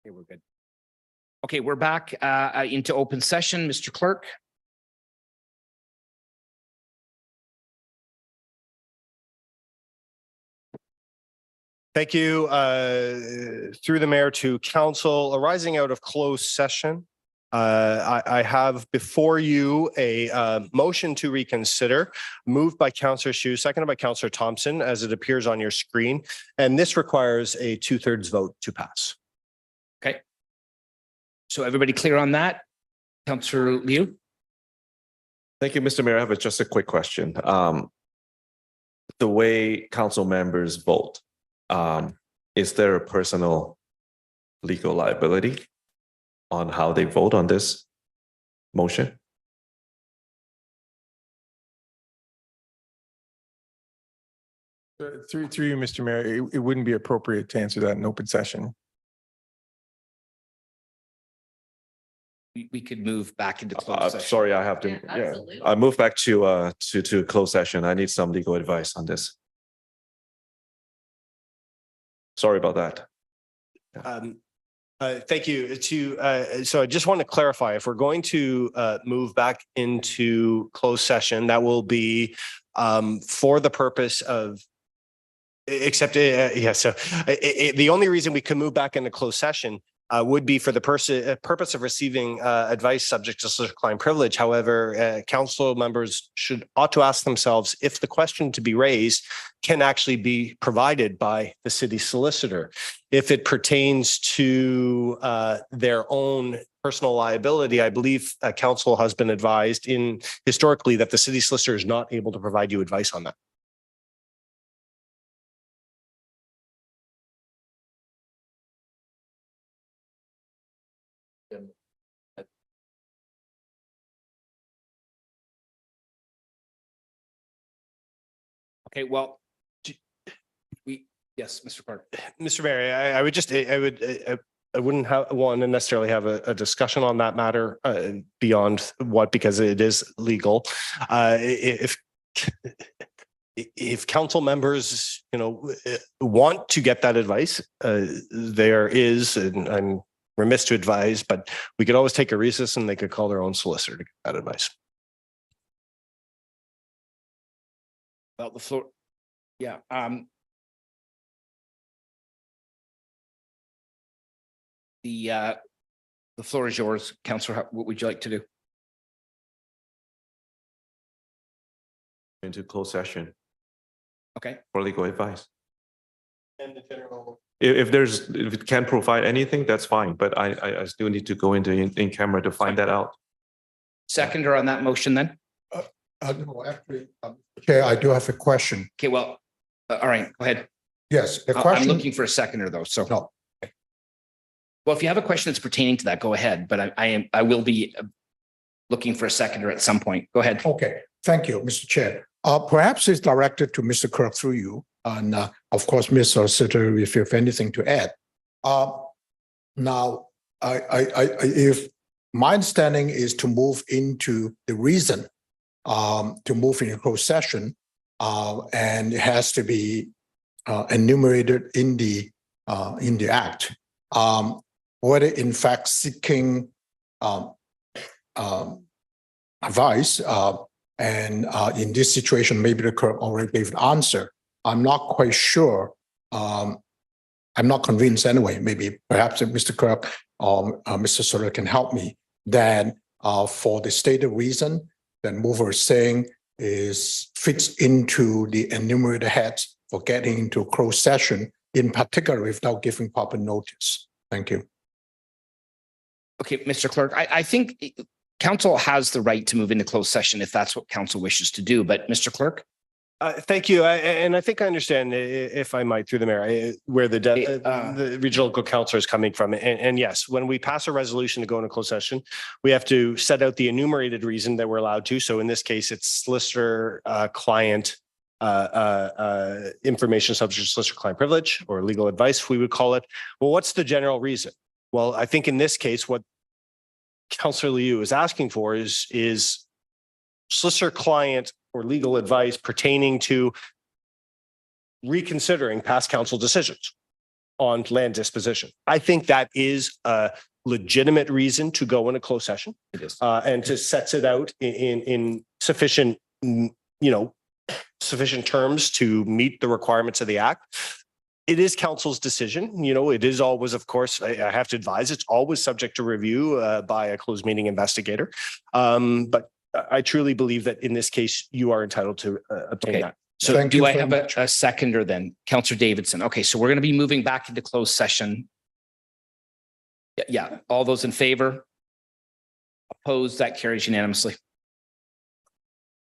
Okay, we're good. Okay, we're back into open session. Mr. Clerk. Thank you. Through the mayor to council, arising out of closed session. I have before you a motion to reconsider, moved by Councillor Hsu, seconded by Councillor Thompson, as it appears on your screen. And this requires a 2/3 vote to pass. Okay. So everybody clear on that? Councillor Liu? Thank you, Mr. Mayor. I have just a quick question. The way council members vote, is there a personal legal liability on how they vote on this motion? Through you, Mr. Mayor, it wouldn't be appropriate to answer that in open session. We could move back into closed session. Sorry, I have to. Yeah, I move back to closed session. I need some legal advice on this. Sorry about that. Thank you. So I just want to clarify, if we're going to move back into closed session, that will be for the purpose of, the only reason we can move back into closed session would be for the purpose of receiving advice subject to solicitor-client privilege. However, council members ought to ask themselves if the question to be raised can actually be provided by the city solicitor. If it pertains to their own personal liability, I believe council has been advised historically that the city solicitor is not able to provide you advice on that. Okay, well, yes, Mr. Clark. Mr. Mayor, I wouldn't want to necessarily have a discussion on that matter beyond because it is legal. If council members, want to get that advice, there is, and I'm remiss to advise, but we could always take a recess and they could call their own solicitor to get that advice. Well, the floor. Yeah. The floor is yours, Councillor. What would you like to do? Into closed session. Okay. For legal advice. And the general. If it can provide anything, that's fine. But I still need to go into in camera to find that out. Seconder on that motion then? No, actually, Chair, I do have a question. Okay, well, all right, go ahead. Yes, the I'm question. looking for a seconder though, so. No. Well, if you have a question that's pertaining to that, go ahead, but I will be looking for a seconder at some point. Go ahead. Okay, thank you, Mr. Chair. Perhaps it's directed to Mr. Kirk through you, and of course, Ms. Solicitor, if you have anything to add. Now, if my understanding is to move into the reason to move in a closed session, and it has to be enumerated in the act. Whether in fact seeking advice, and in this situation, maybe the clerk already gave an answer. I'm not quite sure. I'm not convinced anyway. Maybe perhaps if Mr. Clerk or Mr. Sutter can help me. Then for the stated reason that mover is saying fits into the enumerated heads for getting into a closed session, in particular without giving proper notice. Thank you. Okay, Mr. Clerk, I think council has the right to move into closed session if that's what council wishes to do. But Mr. Clerk? Thank you. And I think I understand, if I might, through the mayor, where the regional councillor is coming from. And yes, when we pass a resolution to go into closed session, we have to set out the enumerated reason that we're allowed to. So in this case, it's solicitor client information subject to solicitor client privilege or legal advice, we would call it. Well, what's the general reason? Well, I think in this case, what Councillor Liu is asking for is solicitor client or legal advice pertaining to reconsidering past council decisions. on land disposition. I think that is a legitimate reason to go in a closed session. It is. And to sets it out in sufficient, sufficient terms to meet the requirements of the act. It is council's decision. It is always, of course, I have to advise, it's always subject to review by a closed meeting investigator. But I truly believe that in this case, you are entitled to obtain Okay. that. So Thank do you I very have much. a seconder then? Counselor Davidson. Okay, so we're going to be moving back into closed session. Yeah, all those in favor? Opposed? That carries unanimously.